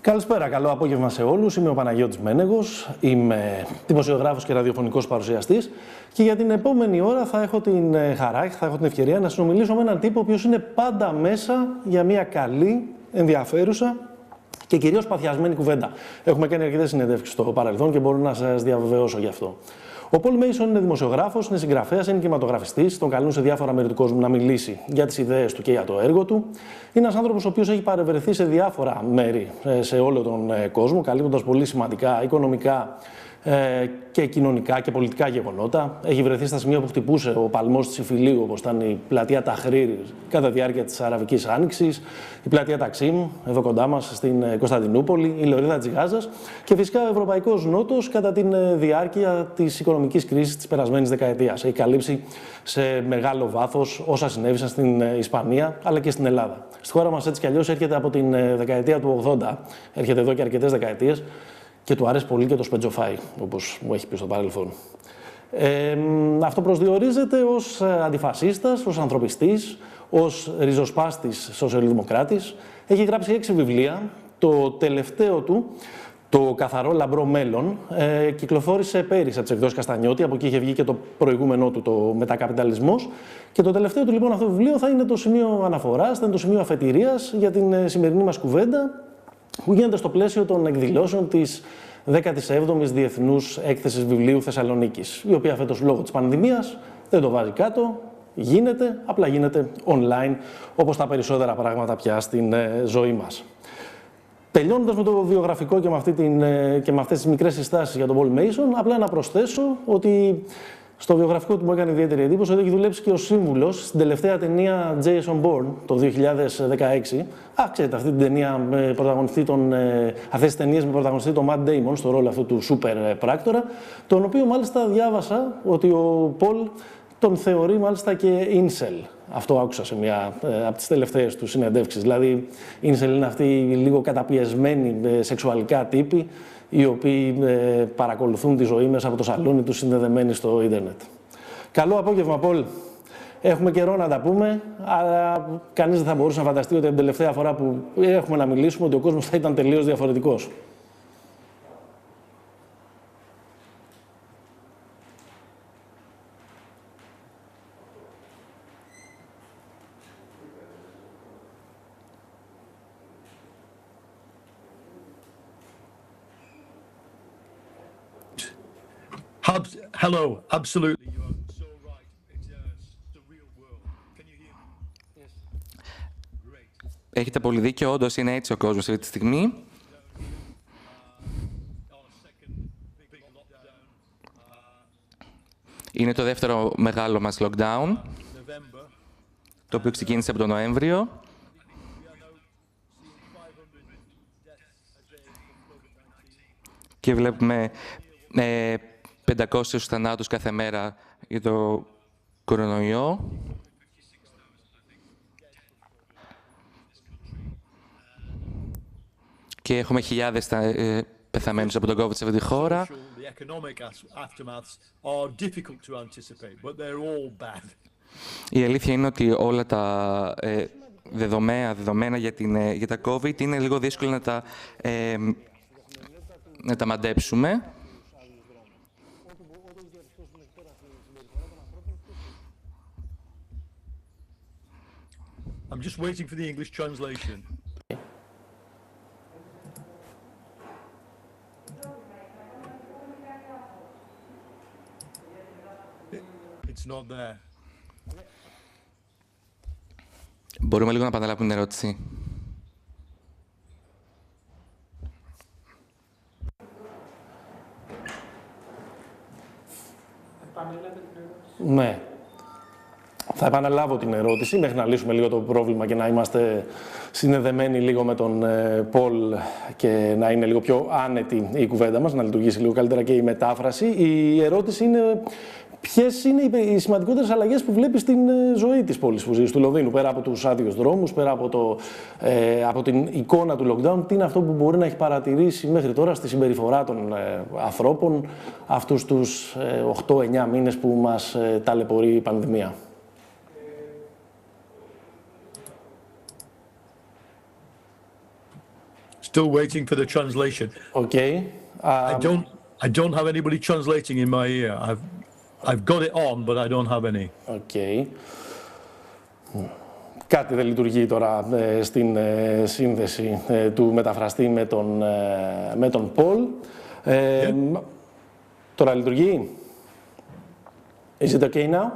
Καλησπέρα, καλό απόγευμα σε όλους. Είμαι ο Παναγιώτης Μένεγος, είμαι δημοσιογράφος και ραδιοφωνικός παρουσιαστής και για την επόμενη ώρα θα έχω την χαρά, θα έχω την ευκαιρία να συνομιλήσω με έναν τύπο ο οποίος είναι πάντα μέσα για μια καλή, ενδιαφέρουσα και κυρίως παθιασμένη κουβέντα. Έχουμε κάνει αρκετές συνεντεύξεις στο παρελθόν και μπορώ να σας διαβεβαιώσω γι' αυτό. Ο Πολ Μέισον είναι δημοσιογράφος, είναι συγγραφέας, είναι κινηματογραφιστής. Τον καλούν σε διάφορα μέρη του κόσμου να μιλήσει για τις ιδέες του και για το έργο του. Είναι ένας άνθρωπος ο οποίος έχει παρευρεθεί σε διάφορα μέρη σε όλο τον κόσμο, καλύπτοντας πολύ σημαντικά οικονομικά και κοινωνικά και πολιτικά γεγονότα. Έχει βρεθεί στα σημεία που χτυπούσε ο παλμός της Ιφιλίου, όπως ήταν η πλατεία Ταχρήρ κατά τη διάρκεια της Αραβικής Άνοιξης, η πλατεία Ταξίμ, εδώ κοντά μας στην Κωνσταντινούπολη, η Λωρίδα της Γάζας και φυσικά ο Ευρωπαϊκός Νότος κατά τη διάρκεια της οικονομικής κρίσης της περασμένης δεκαετίας. Έχει καλύψει σε μεγάλο βάθος όσα συνέβησαν στην Ισπανία αλλά και στην Ελλάδα. Στη χώρα μας έτσι κι αλλιώς έρχεται από την δεκαετία του 80, έρχεται εδώ και αρκετές δεκαετίες. Και του αρέσει πολύ και το σπετζοφάι, όπως μου έχει πει στο παρελθόν. Αυτό προσδιορίζεται ως αντιφασίστας, ως ανθρωπιστής, ως ριζοσπάστης σοσιαλδημοκράτης. Έχει γράψει 6 βιβλία. Το τελευταίο του, το Καθαρό, λαμπρό, μέλλον, κυκλοφόρησε πέρυσι από τις εκδόσεις Καστανιώτη. Από εκεί είχε βγει και το προηγούμενό του, το Μετακαπιταλισμός. Και το τελευταίο του, λοιπόν, αυτό το βιβλίο θα είναι το σημείο αναφοράς, θα είναι το σημείο αφετηρίας για την σημερινή μας κουβέντα, που γίνεται στο πλαίσιο των εκδηλώσεων της 17ης Διεθνούς Έκθεσης Βιβλίου Θεσσαλονίκης, η οποία φέτος λόγω της πανδημίας δεν το βάζει κάτω, γίνεται, απλά γίνεται online, όπως τα περισσότερα πράγματα πια στην ζωή μας. Τελειώνοντας με το βιογραφικό και με αυτές τις μικρές συστάσεις για τον Πολ Μέισον, απλά να προσθέσω ότι στο βιογραφικό του μου έκανε ιδιαίτερη εντύπωση ότι έχει δουλέψει και ως σύμβουλος στην τελευταία ταινία Jason Bourne το 2016. Ξέρετε, αυτή την ταινία με πρωταγωνιστή αυτές τις ταινίες με πρωταγωνιστή τον Matt Damon στο ρόλο αυτού του σούπερ πράκτορα, τον οποίο μάλιστα διάβασα ότι ο Πολ τον θεωρεί μάλιστα και incel. Αυτό άκουσα σε μια από τις τελευταίες του συνεντεύξεις. Δηλαδή, incel είναι αυτοί λίγο καταπιεσμένοι σεξουαλικά τύποι, οι οποίοι παρακολουθούν τη ζωή μέσα από το σαλόνι τους συνδεδεμένοι στο ίντερνετ. Καλό απόγευμα, Πολ. Έχουμε καιρό να τα πούμε, αλλά κανείς δεν θα μπορούσε να φανταστεί ότι την τελευταία φορά που έχουμε να μιλήσουμε ότι ο κόσμος θα ήταν τελείως διαφορετικός. Hello, absolutely. You are so right. It's the real world. Can you hear me? Yes. Great. Έχετε πολύ δίκιο, όντως είναι έτσι ο κόσμος αυτή τη στιγμή. Είναι το δεύτερο μεγάλο μας lockdown, το οποίο ξεκίνησε από τον Νοέμβριο. Και βλέπουμε 500 θανάτους κάθε μέρα για το κορονοϊό. Και έχουμε χιλιάδες πεθαμένους από τον COVID σε αυτή τη χώρα. Η αλήθεια είναι ότι όλα τα δεδομένα για τα COVID είναι λίγο δύσκολο να τα μαντέψουμε. I'm just waiting for the English translation. It's not there. Μπορούμε λίγο να επαναλάβουμε την ερώτηση. Ναι. Θα επαναλάβω την ερώτηση μέχρι να λύσουμε λίγο το πρόβλημα και να είμαστε συνδεδεμένοι λίγο με τον Πολ και να είναι λίγο πιο άνετη η κουβέντα μας, να λειτουργήσει λίγο καλύτερα και η μετάφραση. Η ερώτηση είναι ποιες είναι οι σημαντικότερες αλλαγές που βλέπεις στην ζωή της πόλης που ζεις, του Λονδίνου, πέρα από τους άδειους δρόμους, πέρα από την εικόνα του lockdown, τι είναι αυτό που μπορεί να έχει παρατηρήσει μέχρι τώρα στη συμπεριφορά των ανθρώπων αυτούς τους 8-9 μήνες που μας ταλαιπωρεί η πανδημία. still waiting for the translation. Okay. I don't have anybody translating in my ear. I've got it on, but I don't have any. Okay. Κάτι δεν λειτουργεί τώρα στην σύνδεση του μεταφραστή με τον Πολ. Τώρα λειτουργεί. Is it okay now?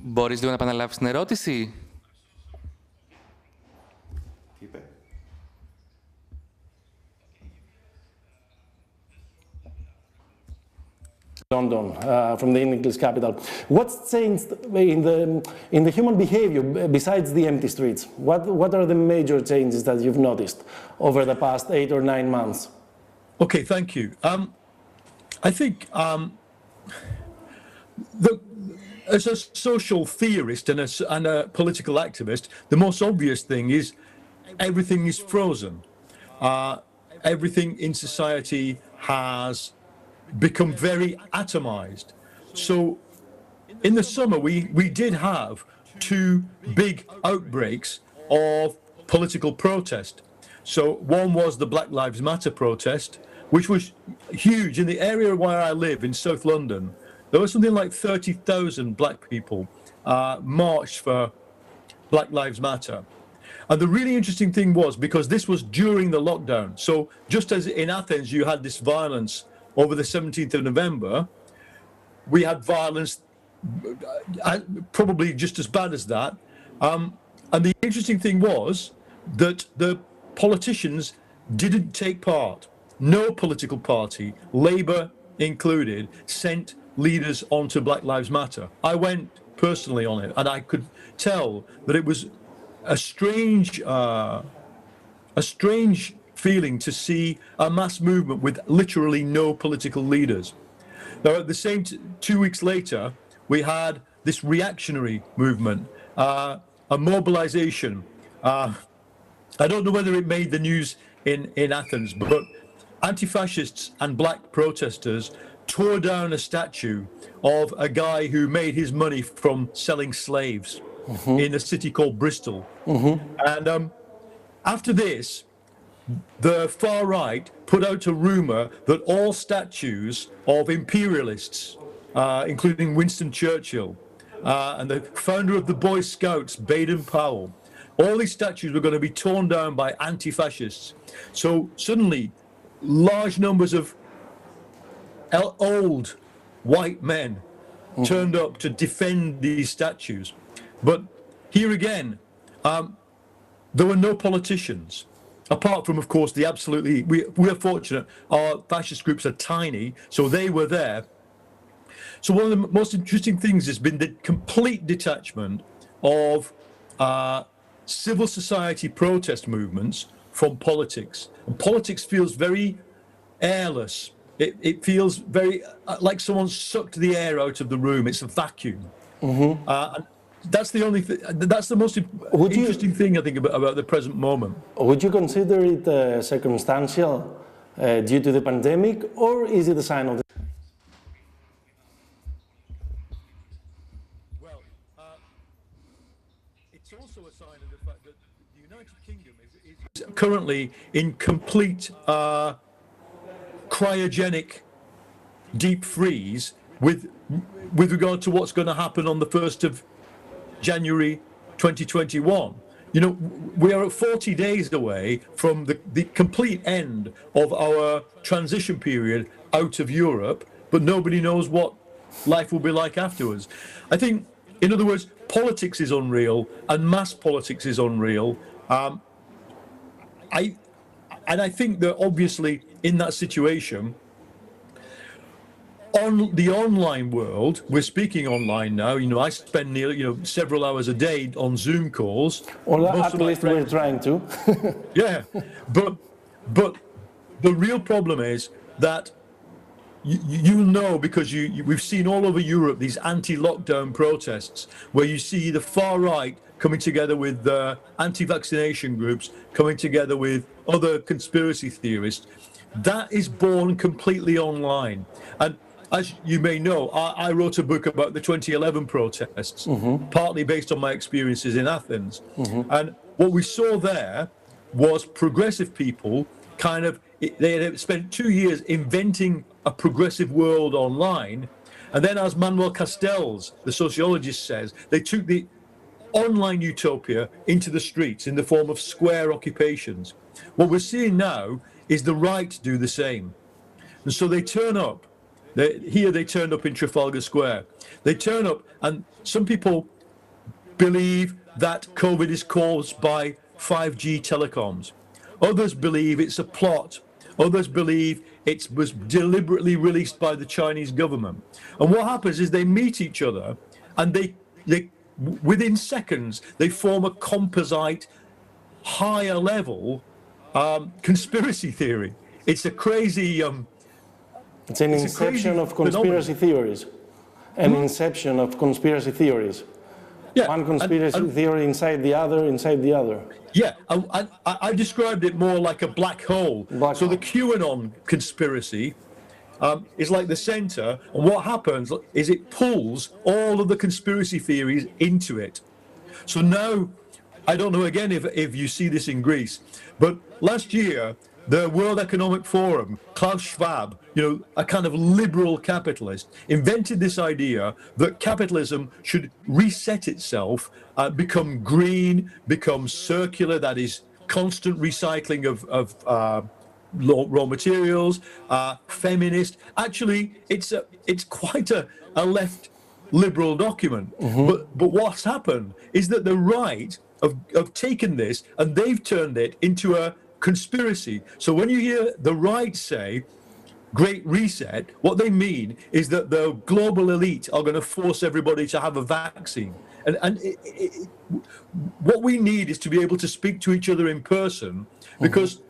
Μπορείς λίγο να επαναλάβεις την ερώτηση? London, from the English capital. What's changed in the human behavior besides the empty streets? What are the major changes that you've noticed over the past 8 or 9 months? Okay, thank you. I think as a social theorist and a political activist, the most obvious thing is everything is frozen. Everything in society has become very atomized. So in the summer, we did have 2 big outbreaks of political protest. So one was the Black Lives Matter protest, which was huge. In the area where I live in South London, there was something like 30,000 black people marched for Black Lives Matter. And the really interesting thing was, because this was during the lockdown, so just as in Athens you had this violence over the 17th of November, we had violence probably just as bad as that. And the interesting thing was that the politicians didn't take part. No political party, Labour included, sent leaders onto Black Lives Matter. I went personally on it, and I could tell that it was a strange feeling to see a mass movement with literally no political leaders. Now, at the same 2 weeks later, we had this reactionary movement, a mobilization. I don't know whether it made the news in Athens, but anti-fascists and black protesters tore down a statue of a guy who made his money from selling slaves in a city called Bristol. And after this, the far right put out a rumor that all statues of imperialists, including Winston Churchill, and the founder of the Boy Scouts, Baden-Powell, all these statues were going to be torn down by anti-fascists. So suddenly, large numbers of old white men turned up to defend these statues. But here again, there were no politicians. Apart from, of course, the absolutely, we are fortunate, our fascist groups are tiny, so they were there. So one of the most interesting things has been the complete detachment of civil society protest movements from politics. And politics feels very airless. It feels very like someone sucked the air out of the room. It's a vacuum. And that's the only thing. That's the most interesting thing I think about the present moment. Would you consider it circumstantial due to the pandemic, or is it a sign of the... Well, it's also a sign of the fact that the United Kingdom is currently in complete cryogenic deep freeze with regard to what's going to happen on the 1st of January 2021. You know, we are 40 days away from the complete end of our transition period out of Europe, but nobody knows what life will be like afterwards. I think, in other words, politics is unreal and mass politics is unreal. I think that obviously in that situation, on the online world, we're speaking online now. You know, I spend nearly, several hours a day on Zoom calls. Well, at least we're trying to. Yeah, but the real problem is that you know, because we've seen all over Europe these anti-lockdown protests where you see the far right coming together with anti-vaccination groups, coming together with other conspiracy theorists. That is born completely online. And as you may know, I wrote a book about the 2011 protests, partly based on my experiences in Athens. And what we saw there was progressive people they had spent 2 years inventing a progressive world online. And then, as Manuel Castells, the sociologist, says, they took the online utopia into the streets in the form of square occupations. What we're seeing now is the right do the same. And so they turn up. They turned up in Trafalgar Square. They turn up, and some people believe that COVID is caused by 5G telecoms. Others believe it's a plot. Others believe it was deliberately released by the Chinese government. And what happens is they meet each other, and they within seconds, they form a composite, higher level conspiracy theory. It's a crazy... it's an inception of conspiracy theories. An inception of conspiracy theories. Yeah, one conspiracy theory inside the other, Yeah, I described it more like a black hole. The QAnon conspiracy is like the center, and what happens is it pulls all of the conspiracy theories into it. So now, I don't know again if you see this in Greece, but last year, the World Economic Forum, Klaus Schwab, a kind of liberal capitalist, invented this idea that capitalism should reset itself, become green, become circular, that is constant recycling of raw materials, feminist. Actually, it's quite a left liberal document. But what's happened is that the right have taken this and they've turned it into a conspiracy. So when you hear the right say Great Reset, what they mean is that the global elite are going to force everybody to have a vaccine. And what we need is to be able to speak to each other in person, because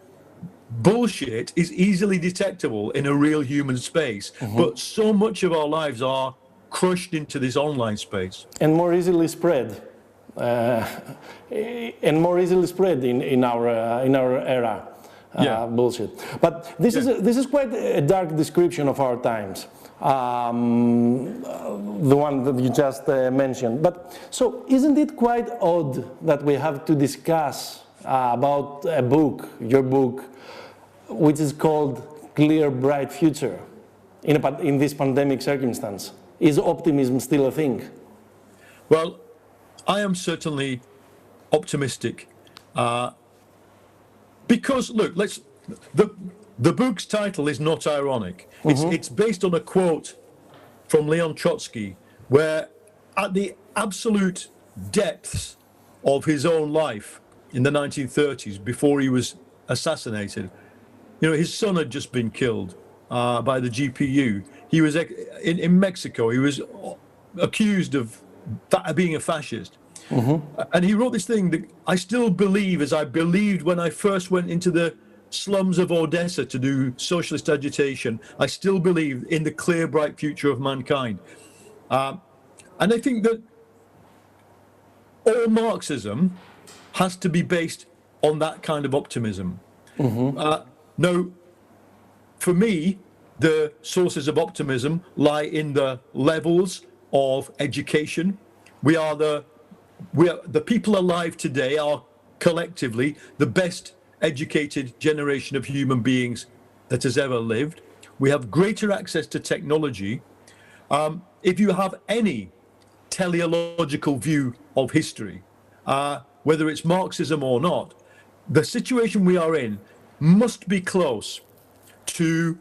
bullshit is easily detectable in a real human space. But so much of our lives are crushed into this online space. And more easily spread. In our era, bullshit. But this is quite a dark description of our times, the one that you just mentioned. But so, isn't it quite odd that we have to discuss about a book, your book, which is called "Clear, Bright Future" in this pandemic circumstance? Is optimism still a thing? Well, I am certainly optimistic, because look, the book's title is not ironic. It's based on a quote from Leon Trotsky, where at the absolute depths of his own life in the 1930s, before he was assassinated, his son had just been killed by the GPU. He was in Mexico. He was accused of being a fascist. And he wrote this thing that I still believe, as I believed when I first went into the slums of Odessa to do socialist agitation. I still believe in the clear, bright future of mankind. And I think that all Marxism has to be based on that kind of optimism. Now, for me, the sources of optimism lie in the levels of education. The people alive today are collectively the best educated generation of human beings that has ever lived. We have greater access to technology. If you have any teleological view of history, whether it's Marxism or not, the situation we are in must be closer to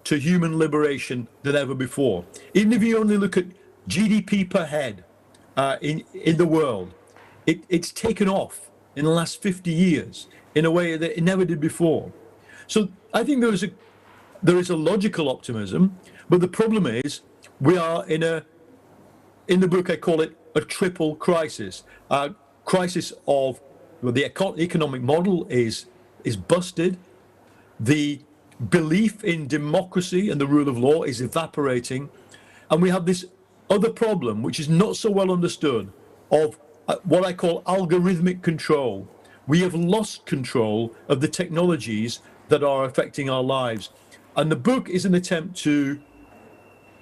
human liberation than ever before. Even if you only look at GDP per head in the world, it's taken off in the last 50 years in a way that it never did before. So I think there is a logical optimism, but the problem is we are in the book I call it a triple crisis. Crisis of the economic model is busted. The belief in democracy and the rule of law is evaporating, and we have this other problem, which is not so well understood, of what I call algorithmic control. We have lost control of the technologies that are affecting our lives. And the book is an attempt to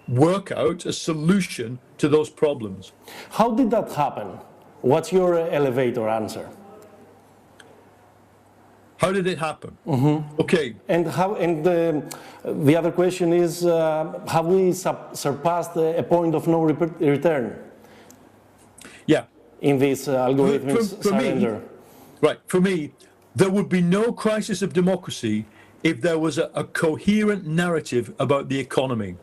work out a solution to those problems. How did that happen? What's your elevator answer? How did it happen? Okay. And how? And the other question is, have we surpassed a point of no return? Yeah. In this algorithmic surrender. Right. For me, there would be no crisis of democracy if there was a coherent narrative about the economy.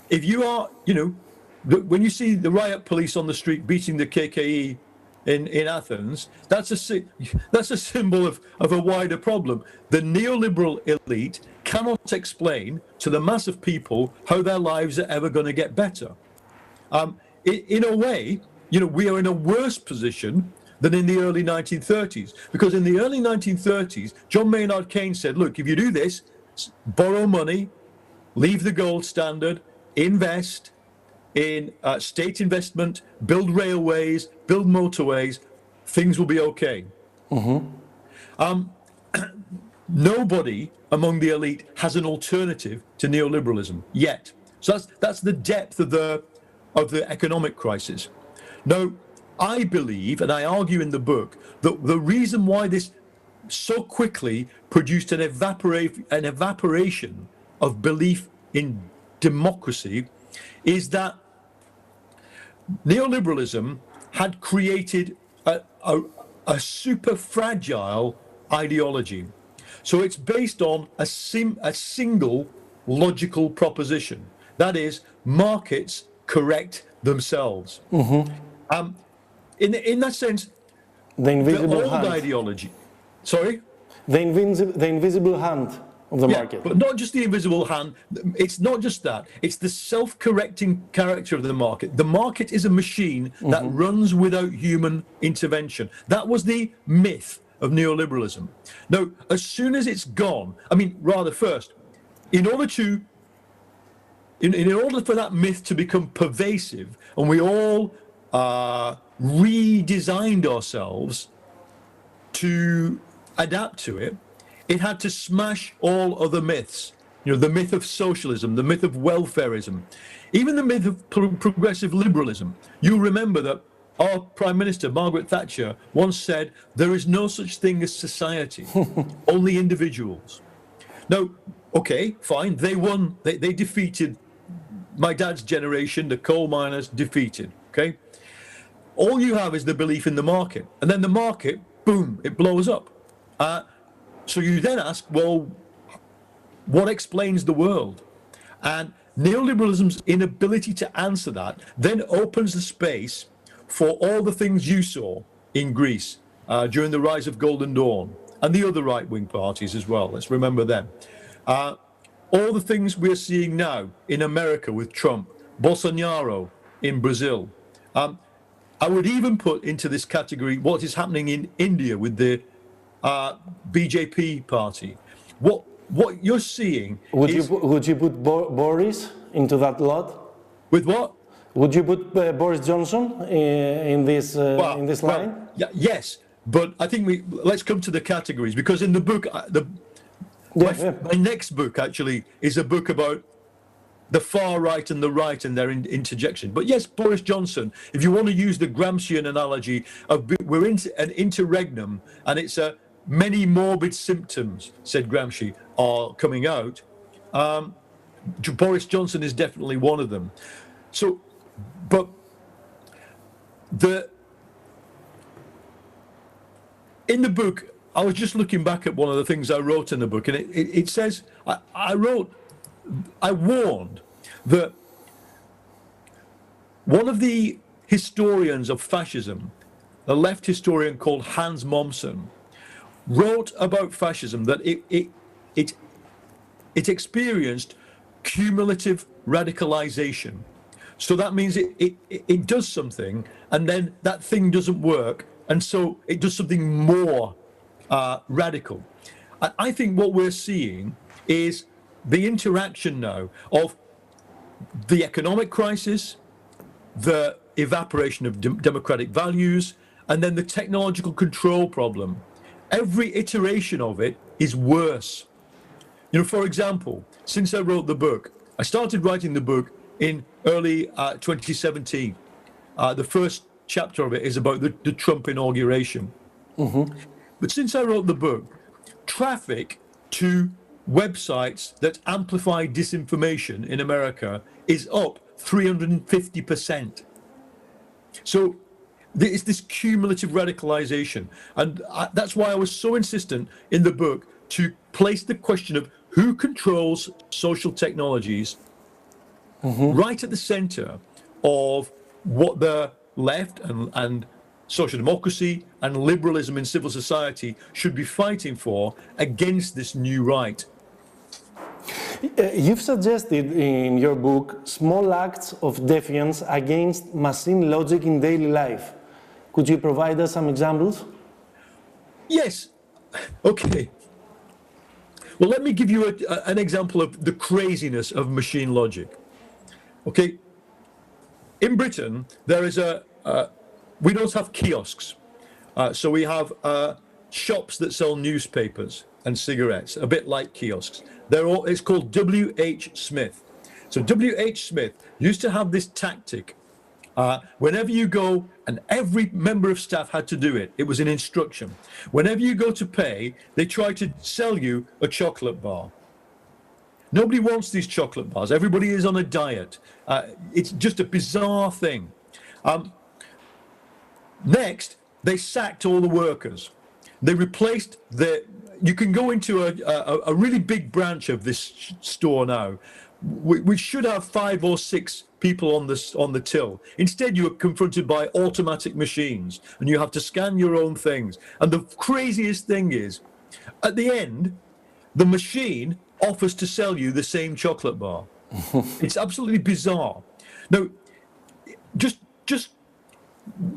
If you are, you know, when you see the riot police on the street beating the KKE in Athens, that's a symbol of a wider problem. The neoliberal elite cannot explain to the mass of people how their lives are ever going to get better. In a way, you know, we are in a worse position than in the early 1930s, because in the early 1930s, John Maynard Keynes said, look, if you do this, borrow money, leave the gold standard, invest in state investment, build railways, build motorways, things will be okay. Nobody among the elite has an alternative to neoliberalism yet. So that's the depth of the economic crisis. Now, I believe, and I argue in the book, that the reason why this so quickly produced an evaporation of belief in democracy is that neoliberalism had created a super fragile ideology. So it's based on a single logical proposition. That is, markets correct themselves. In that sense, the invisible old hand. Ideology. Sorry? The invisible hand of the market. But not just the invisible hand. It's not just that. It's the self-correcting character of the market. The market is a machine that runs without human intervention. That was the myth of neoliberalism. Now, as soon as it's gone, I mean, rather first, in order for that myth to become pervasive, and we all redesigned ourselves to adapt to it, it had to smash all other myths. You know, the myth of socialism, the myth of welfarism, even the myth of progressive liberalism. You remember that our Prime Minister, Margaret Thatcher, once said, there is no such thing as society, only individuals. Now, okay, fine, they won, they defeated my dad's generation, the coal miners, defeated, okay? All you have is the belief in the market, and then the market, boom, it blows up. So you then ask, well, what explains the world? And neoliberalism's inability to answer that then opens the space for all the things you saw in Greece during the rise of Golden Dawn, and the other right-wing parties as well. Let's remember them. All the things we're seeing now in America with Trump, Bolsonaro in Brazil. I would even put into this category what is happening in India with the BJP party. What you're seeing would you put Boris into that lot? With what? Would you put Boris Johnson in this line? Yes, but I think let's come to the categories, because in the book, my next book actually is a book about the far right and the right and their interjection. But yes, Boris Johnson, if you want to use the Gramscian analogy of we're into an interregnum, and it's many morbid symptoms, said Gramsci, are coming out. Boris Johnson is definitely one of them. So, but in the book, I was just looking back at one of the things I wrote in the book, and it says, I warned that one of the historians of fascism, a left historian called Hans Mommsen, wrote about fascism that it experienced cumulative radicalization. So that means it does something, and then that thing doesn't work, and so it does something more radical. I think what we're seeing is the interaction now of the economic crisis, the evaporation of democratic values, and then the technological control problem. Every iteration of it is worse. You know, for example, since I wrote the book, I started writing the book in early 2017. The first chapter of it is about the Trump inauguration. But since I wrote the book, traffic to websites that amplify disinformation in America is up 350%. So it's this cumulative radicalization. And that's why I was so insistent in the book to place the question of who controls social technologies right at the center of what the left and social democracy and liberalism in civil society should be fighting for against this new right. You've suggested in your book small acts of defiance against machine logic in daily life. Could you provide us some examples? Yes. Okay. Well, let me give you an example of the craziness of machine logic. Okay. In Britain, there is we don't have kiosks. So we have shops that sell newspapers and cigarettes, a bit like kiosks. It's called W.H. Smith. So W.H. Smith used to have this tactic. Whenever you go, and every member of staff had to do it, it was an instruction. Whenever you go to pay, they try to sell you a chocolate bar. Nobody wants these chocolate bars. Everybody is on a diet. It's just a bizarre thing. Next, they sacked all the workers. They replaced you can go into a really big branch of this store now, which should have 5 or 6 people on the till. Instead, you are confronted by automatic machines, and you have to scan your own things. And the craziest thing is, at the end, the machine offers to sell you the same chocolate bar. It's absolutely bizarre. Now, just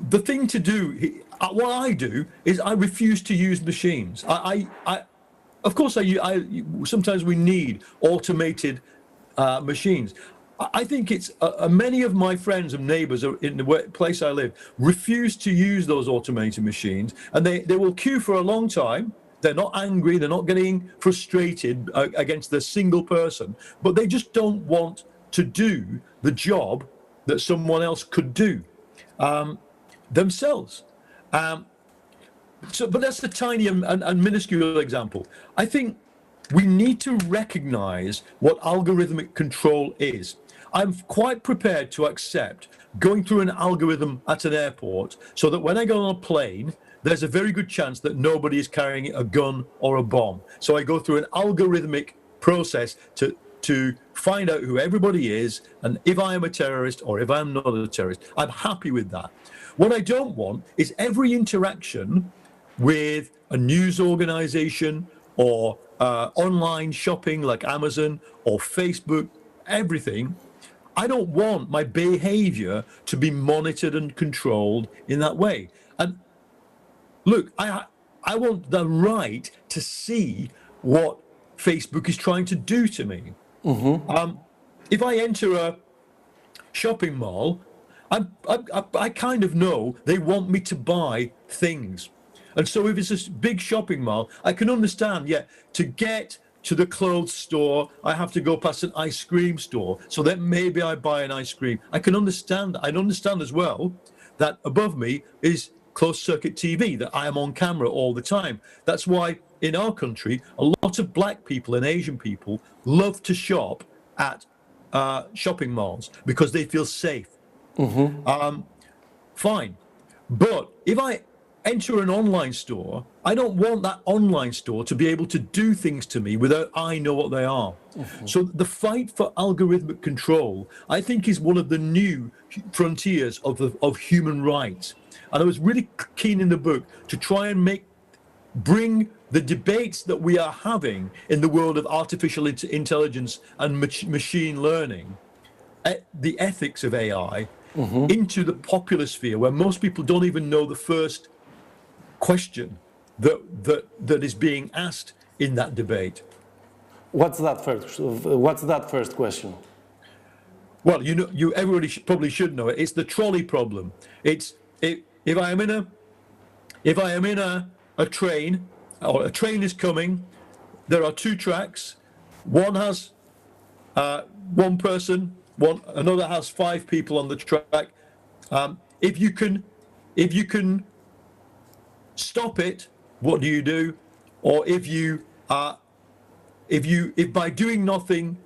the thing to do, what I do is I refuse to use machines. Of course, sometimes we need automated machines. I think it's many of my friends and neighbors in the place I live refuse to use those automated machines, and they will queue for a long time. They're not angry, they're not getting frustrated against the single person, but they just don't want to do the job that someone else could do themselves. But that's a tiny and minuscule example. I think we need to recognize what algorithmic control is. I'm quite prepared to accept going through an algorithm at an airport so that when I go on a plane, there's a very good chance that nobody is carrying a gun or a bomb. So I go through an algorithmic process to find out who everybody is, and if I am a terrorist or if I'm not a terrorist. I'm happy with that. What I don't want is every interaction with a news organization or online shopping like Amazon or Facebook, everything. I don't want my behavior to be monitored and controlled in that way. And look, I want the right to see what Facebook is trying to do to me. If I enter a shopping mall, I kind of know they want me to buy things. And so if it's a big shopping mall, I can understand, to get to the clothes store, I have to go past an ice cream store. So that maybe I buy an ice cream. I can understand. I understand as well that above me is closed circuit TV, that I am on camera all the time. That's why in our country, a lot of black people and Asian people love to shop at shopping malls because they feel safe. Fine. But if I enter an online store, I don't want that online store to be able to do things to me without I know what they are. So the fight for algorithmic control, I think, is one of the new frontiers of human rights. And I was really keen in the book to try and bring the debates that we are having in the world of artificial intelligence and machine learning, the ethics of AI, into the popular sphere, where most people don't even know the first question that is being asked in that debate. What's that first question? Well, everybody probably should know it. It's the trolley problem. If I am in a train, or a train is coming, there are 2 tracks. One has one person, another has 5 people on the track. If you can stop it what do you do? Or if by doing nothing,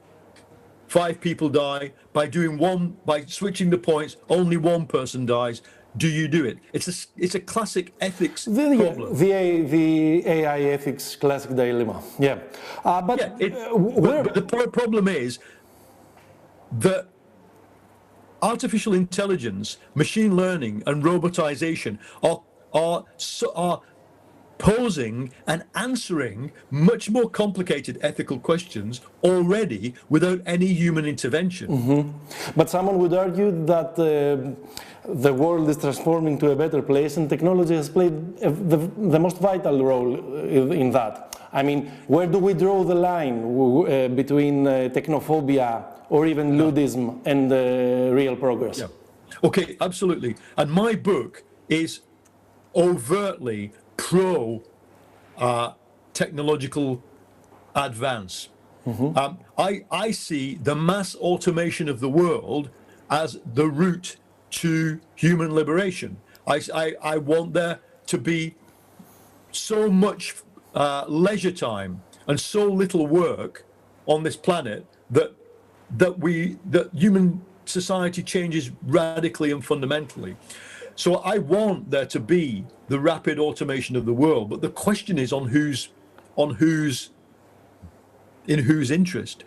5 people die, by switching the points, only 1 person dies, do you do it? It's a classic ethics problem. The AI ethics classic dilemma. Yeah. But the problem is that artificial intelligence, machine learning, and robotization are posing and answering much more complicated ethical questions already without any human intervention. Mm-hmm. But someone would argue that the world is transforming to a better place, and technology has played the most vital role in that. I mean, where do we draw the line between technophobia or even ludism and real progress? Yeah. Okay, absolutely. And my book is overtly pro technological advance. Mm-hmm. I see the mass automation of the world as the route to human liberation. I want there to be so much leisure time and so little work on this planet that human society changes radically and fundamentally. So I want there to be the rapid automation of the world, but the question is in whose interest.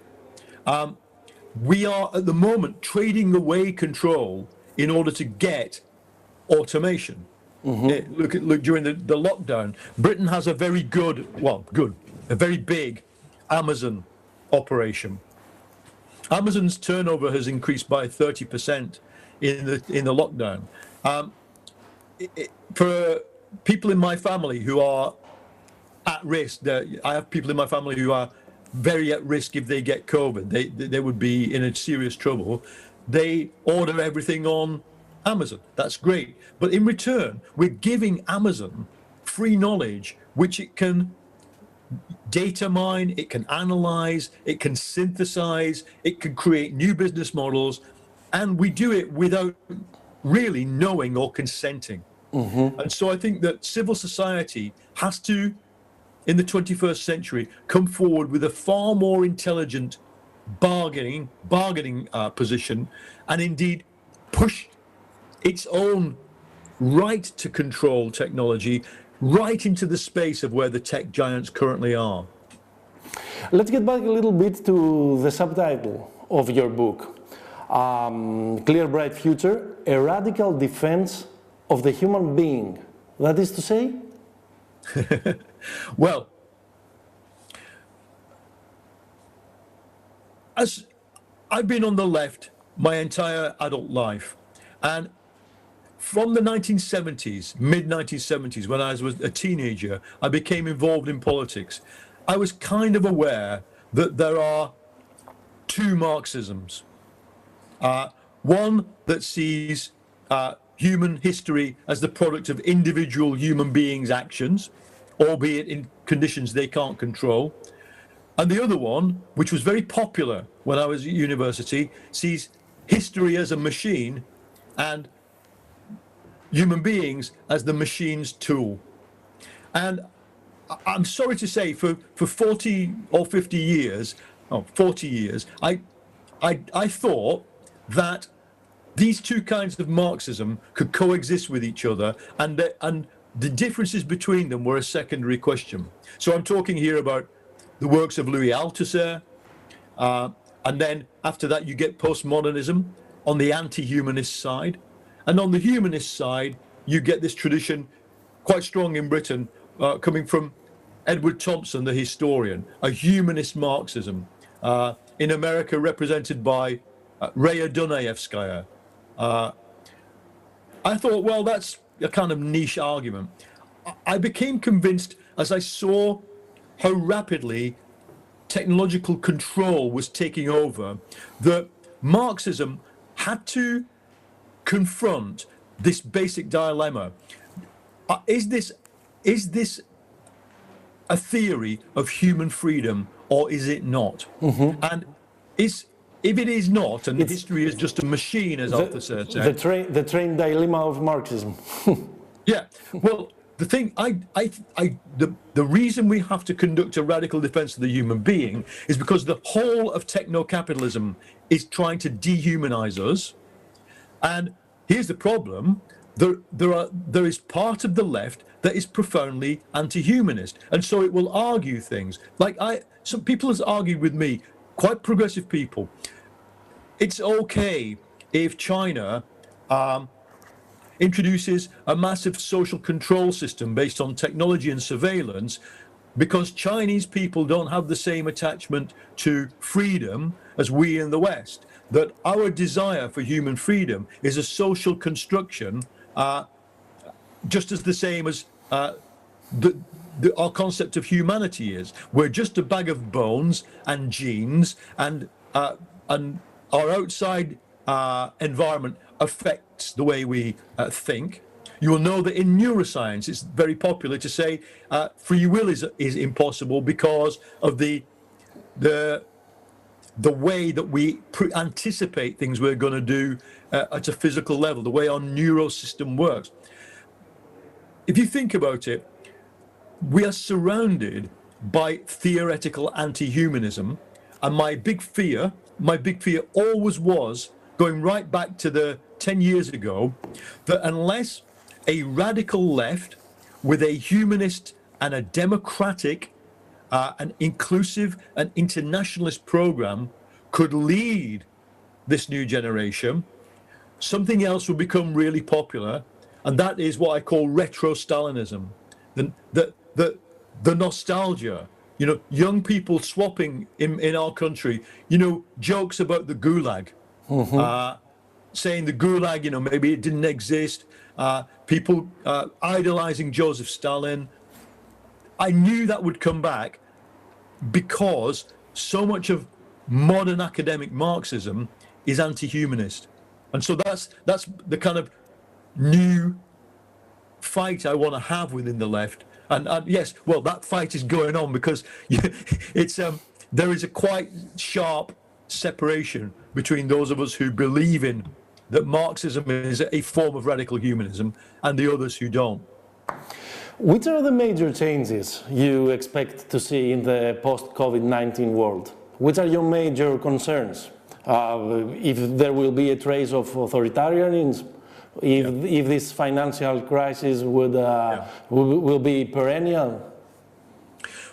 We are at the moment trading away control in order to get automation. Mm-hmm. Look during the lockdown, Britain has a very a very big Amazon operation. Amazon's turnover has increased by 30% in the lockdown. For people in my family who are at risk, I have people in my family who are very at risk if they get COVID. They would be in a serious trouble. They order everything on Amazon. That's great. But in return, we're giving Amazon free knowledge, which it can data mine, it can analyze, it can synthesize, it can create new business models, and we do it without really knowing or consenting. Mm-hmm. And so I think that civil society has to, in the 21st century, come forward with a far more intelligent bargaining position, and indeed push its own right to control technology right into the space of where the tech giants currently are. Let's get back a little bit to the subtitle of your book, Clear Bright Future, a radical defense of the human being. That is to say? Well, as I've been on the left my entire adult life, and from the 1970s, mid-1970s, when I was a teenager, I became involved in politics. I was kind of aware that there are 2 Marxisms. One that sees human history as the product of individual human beings' actions, albeit in conditions they can't control. And the other one, which was very popular when I was at university, sees history as a machine and human beings as the machine's tool. And I'm sorry to say, for 40 or 50 years, 40 years, I thought that these 2 kinds of Marxism could coexist with each other, and the differences between them were a secondary question. So I'm talking here about the works of Louis Althusser, and then after that you get postmodernism on the anti-humanist side, and on the humanist side you get this tradition quite strong in Britain coming from Edward Thompson, the historian, a humanist Marxism, in America represented by Raya Dunayevskaya. I thought, well, that's a kind of niche argument. I became convinced as I saw how rapidly technological control was taking over that Marxism had to confront this basic dilemma. Is this a theory of human freedom, or is it not? Mm-hmm. And if it is not, and history is just a machine, as Althusser said, the train dilemma of Marxism. Yeah, well, the reason we have to conduct a radical defense of the human being is because the whole of techno-capitalism is trying to dehumanize us. And here's the problem. There is part of the left that is profoundly anti-humanist. And so it will argue things. Like some people have argued with me, quite progressive people. It's okay if China introduces a massive social control system based on technology and surveillance, because Chinese people don't have the same attachment to freedom as we in the West. That our desire for human freedom is a social construction, just as the same as our concept of humanity is. We're just a bag of bones and genes, and our outside environment affects the way we think. You will know that in neuroscience, it's very popular to say free will is impossible because of the way that we anticipate things we're going to do at a physical level, the way our neurosystem works. If you think about it, we are surrounded by theoretical anti-humanism, and my big fear always was, going right back to the 10 years ago, that unless a radical left with a humanist and a democratic, an inclusive and internationalist program could lead this new generation, something else will become really popular, and that is what I call retro-Stalinism. The nostalgia, you know, young people swapping in our country, you know, jokes about the Gulag, saying the Gulag, you know, maybe it didn't exist, people idolizing Joseph Stalin. I knew that would come back because so much of modern academic Marxism is anti-humanist. And so that's the kind of new fight I want to have within the left. And yes, well, that fight is going on because it's there is a quite sharp separation between those of us who believe in that Marxism is a form of radical humanism and the others who don't. Which are the major changes you expect to see in the post-COVID-19 world? Which are your major concerns? If there will be a trace of authoritarianism, if this financial crisis will be perennial?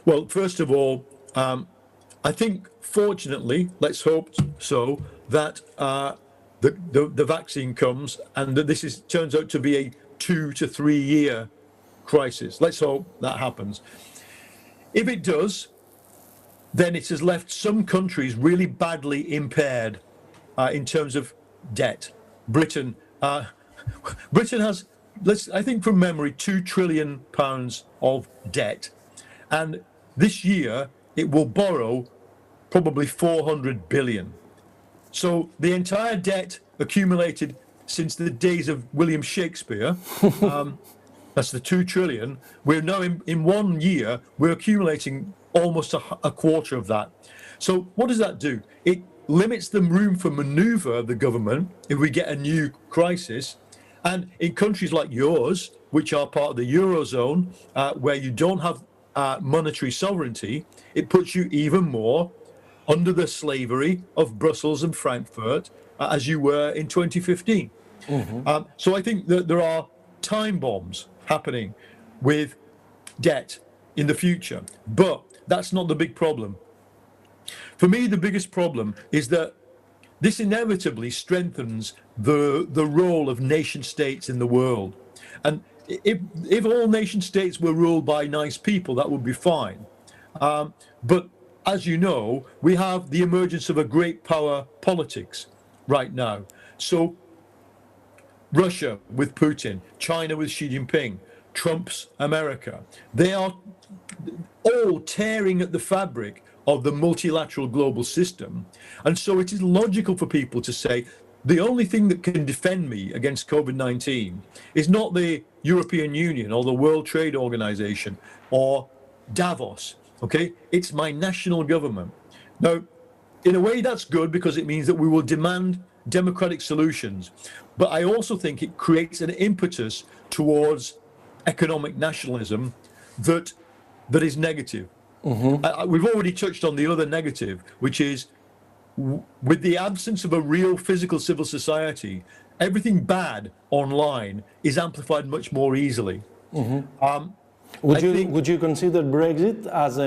Well, first of all, I think, fortunately, let's hope so, that the vaccine comes and that this turns out to be a 2 to 3 year crisis. Let's hope that happens. If it does, then it has left some countries really badly impaired in terms of debt. Britain has, I think from memory, £2 trillion of debt. And this year, it will borrow probably 400 billion. So the entire debt accumulated since the days of William Shakespeare, that's the 2 trillion. We're now in 1 year, we're accumulating almost a quarter of that. So what does that do? It limits the room for maneuver of the government if we get a new crisis. And in countries like yours, which are part of the Eurozone, where you don't have monetary sovereignty, it puts you even more under the slavery of Brussels and Frankfurt, as you were in 2015. So I think that there are time bombs happening with debt in the future, but that's not the big problem. For me, the biggest problem is that this inevitably strengthens the role of nation states in the world. And if all nation states were ruled by nice people, that would be fine. But as you know, we have the emergence of a great power politics right now. So Russia with Putin, China with Xi Jinping, Trump's America, they are all tearing at the fabric of the multilateral global system. And so it is logical for people to say, the only thing that can defend me against COVID-19 is not the European Union or the World Trade Organization or Davos, okay? It's my national government. Now, in a way that's good because it means that we will demand democratic solutions. But I also think it creates an impetus towards economic nationalism that is negative. We've already touched on the other negative, which is with the absence of a real physical civil society, everything bad online is amplified much more easily. Would you consider Brexit as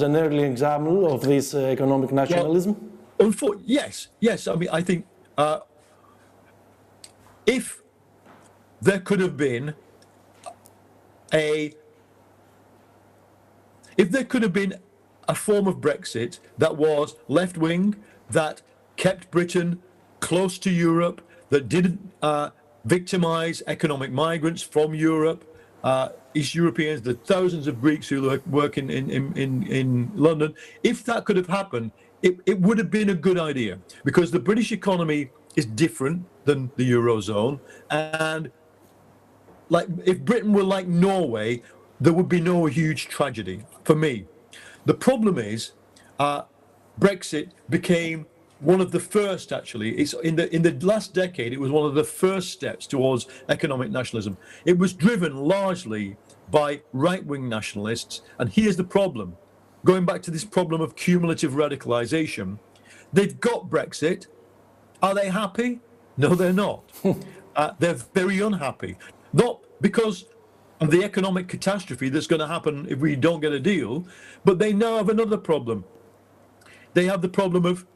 an early example of this economic nationalism? Well, yes. I mean, I think if there could have been a form of Brexit that was left-wing, that kept Britain close to Europe, that didn't victimize economic migrants from Europe, East Europeans, the thousands of Greeks who work in London, if that could have happened, it would have been a good idea, because the British economy is different than the Eurozone, and like if Britain were like Norway, there would be no huge tragedy for me. The problem is Brexit became one of the first, actually. It's in the last decade, it was one of the first steps towards economic nationalism. It was driven largely by right-wing nationalists, and here's the problem. Going back to this problem of cumulative radicalization, they've got Brexit. Are they happy? No, they're not. They're very unhappy. Not because of the economic catastrophe that's going to happen if we don't get a deal, but they now have another problem. They have the problem of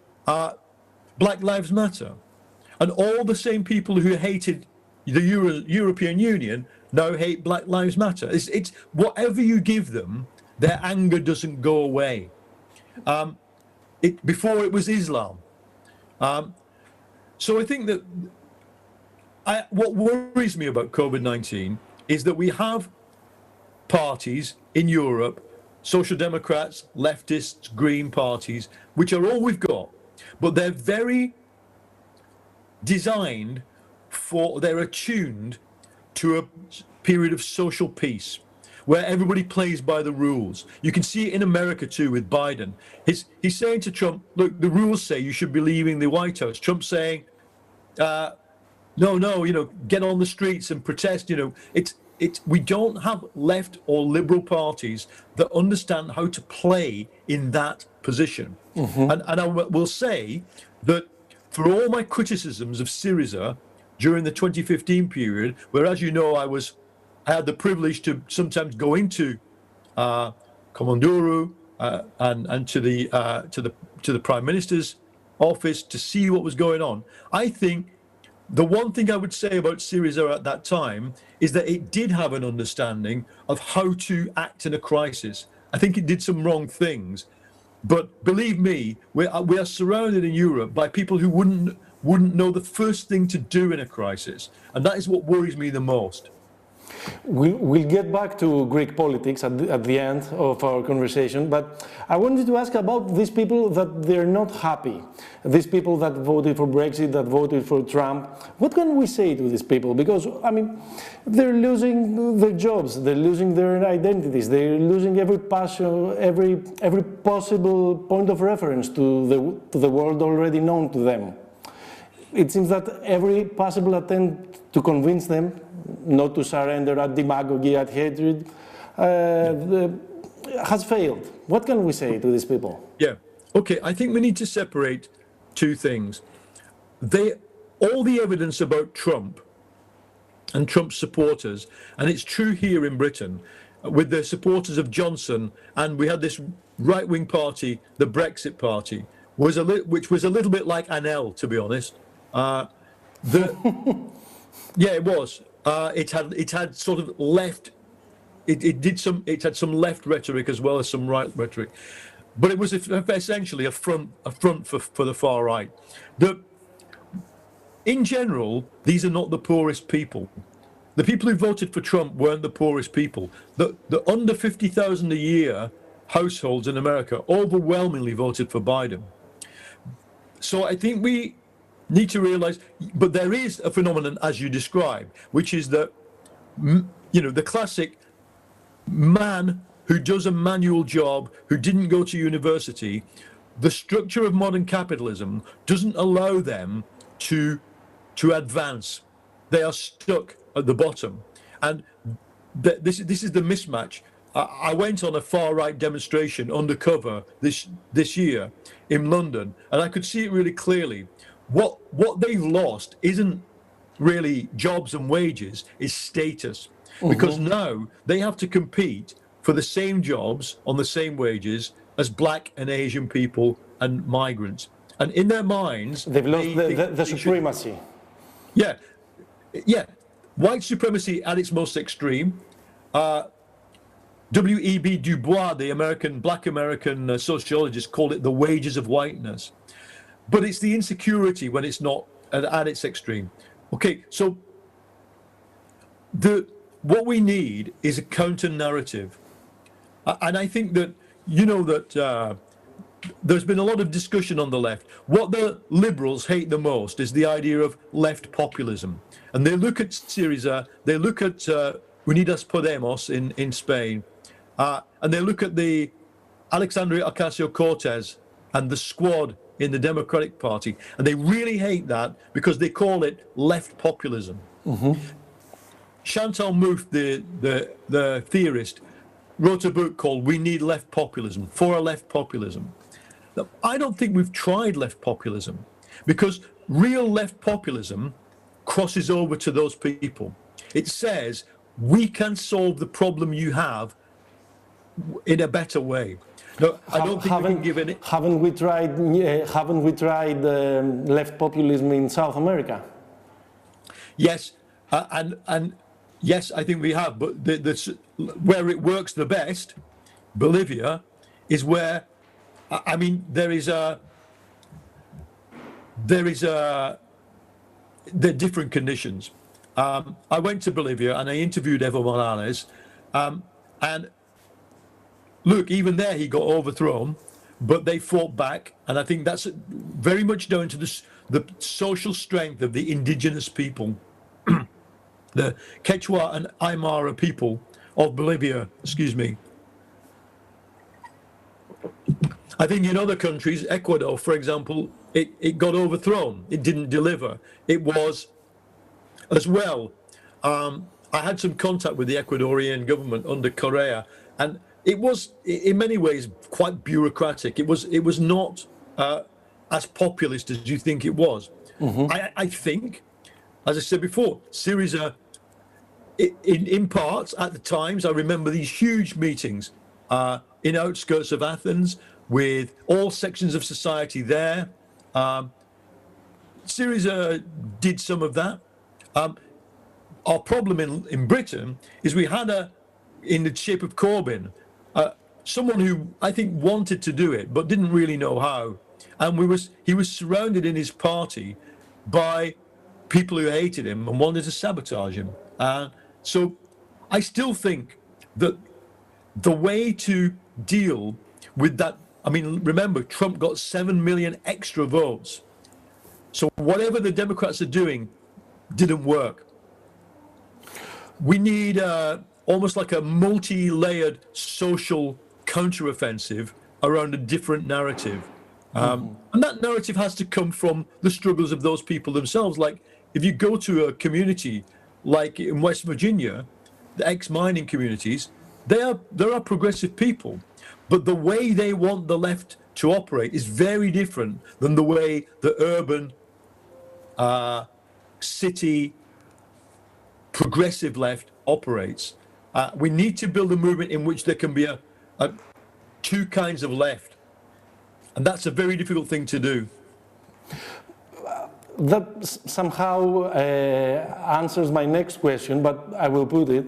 Black Lives Matter. And all the same people who hated the European Union now hate Black Lives Matter. It's whatever you give them, their anger doesn't go away. Before it was Islam. So I think that what worries me about COVID-19 is that we have parties in Europe, social democrats, leftists, green parties, which are all we've got, but they're very designed they're attuned to a period of social peace, where everybody plays by the rules. You can see it in America too with Biden. He's saying to Trump, look, the rules say you should be leaving the White House. Trump's saying, no, get on the streets and protest. We don't have left or liberal parties that understand how to play in that position. And I will say that for all my criticisms of Syriza during the 2015 period, where, as you know, I had the privilege to sometimes go into Komanduru and to the Prime Minister's office to see what was going on. I think the one thing I would say about Syriza at that time is that it did have an understanding of how to act in a crisis. I think it did some wrong things, but believe me, we are surrounded in Europe by people who wouldn't know the first thing to do in a crisis, and that is what worries me the most. We'll get back to Greek politics at the end of our conversation, but I wanted to ask about these people that they're not happy, these people that voted for Brexit, that voted for Trump. What can we say to these people? Because, I mean, they're losing their jobs, they're losing their identities, they're losing every passion, every possible point of reference to the world already known to them. It seems that every possible attempt to convince them not to surrender at demagogy, at hatred, has failed. What can we say to these people? Yeah, okay, I think we need to separate two things. All the evidence about Trump and Trump's supporters, and it's true here in Britain, with the supporters of Johnson, and we had this right-wing party, the Brexit Party, which was a little bit like Anel, to be honest. Yeah, it was. It had sort of left. It had some left rhetoric as well as some right rhetoric, but it was essentially a front for the far right. In general, these are not the poorest people. The people who voted for Trump weren't the poorest people. The under 50,000 a year households in America overwhelmingly voted for Biden. So I think we need to realize, but there is a phenomenon, as you describe, which is that, the classic man who does a manual job, who didn't go to university. The structure of modern capitalism doesn't allow them to advance. They are stuck at the bottom. And this is the mismatch. I went on a far-right demonstration undercover this year in London, and I could see it really clearly. What they've lost isn't really jobs and wages, is status. Because now they have to compete for the same jobs on the same wages as black and Asian people and migrants. And in their minds, they've lost the supremacy. Yeah. White supremacy at its most extreme. W.E.B. Du Bois, the black American sociologist, called it the wages of whiteness. But it's the insecurity when it's not at its extreme. Okay, so what we need is a counter-narrative. And I think that, there's been a lot of discussion on the left. What the liberals hate the most is the idea of left populism. And they look at Syriza, they look at Unidas Podemos in Spain, and they look at the Alexandria Ocasio-Cortez and the squad in the Democratic Party, and they really hate that because they call it left populism. Chantal Mouffe, the theorist, wrote a book called We Need Left Populism, For a Left Populism. Now, I don't think we've tried left populism, because real left populism crosses over to those people. It says, we can solve the problem you have in a better way. No, I don't think we can give any... Haven't we tried left populism in South America? Yes, and yes, I think we have, but where it works the best, Bolivia, is where, I mean, there are different conditions. I went to Bolivia and I interviewed Evo Morales, and look, even there he got overthrown, but they fought back, and I think that's very much down to the social strength of the indigenous people. The Quechua and Aymara people of Bolivia, I think in other countries, Ecuador, for example, it got overthrown. It didn't deliver. It was, as well, I had some contact with the Ecuadorian government under Correa, and it was, in many ways, quite bureaucratic. It was not as populist as you think it was. I think, as I said before, Syriza, in parts, at the times, I remember these huge meetings in outskirts of Athens with all sections of society there. Syriza did some of that. Our problem in Britain is we had in the shape of Corbyn, someone who I think wanted to do it but didn't really know how. And he was surrounded in his party by people who hated him and wanted to sabotage him. So I still think that the way to deal with that, I mean, remember, Trump got 7 million extra votes. So whatever the Democrats are doing didn't work. We need almost like a multi-layered social counteroffensive around a different narrative. And that narrative has to come from the struggles of those people themselves. Like, if you go to a community like in West Virginia, the ex-mining communities, there are progressive people, but the way they want the left to operate is very different than the way the urban, city, progressive left operates. We need to build a movement in which there can be two kinds of left, and that's a very difficult thing to do. That somehow answers my next question, but I will put it.